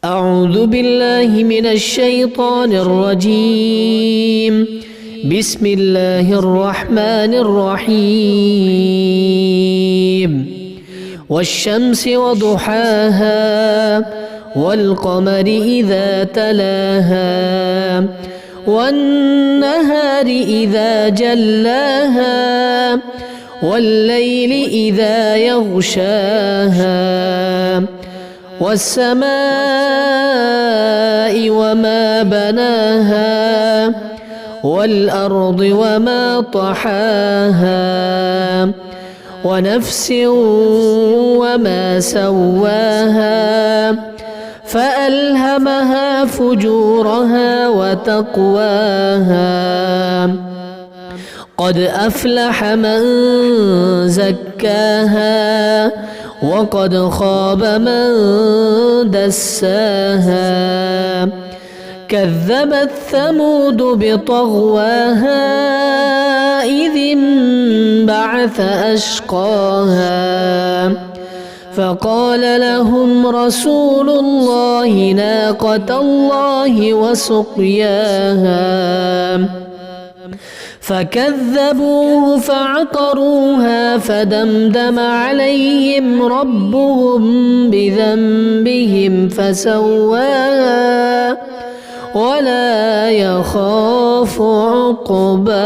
أعوذ بالله من الشيطان الرجيم. بسم الله الرحمن الرحيم. والشمس وضحاها والقمر إذا تلاها والنهار إذا جلاها والليل إذا يغشاها والسماء وما بناها والأرض وما طحاها ونفس وما سواها فألهمها فجورها وتقواها. قد أفلح من زكاها وقد خاب من دساها. كذبت ثمود بطغواها إذ انبعث أشقاها فقال لهم رسول الله ناقة الله وسقياها فكذبوه فعقروها فدمدم عليهم ربهم بذنبهم فسواها ولا يخاف عقباها.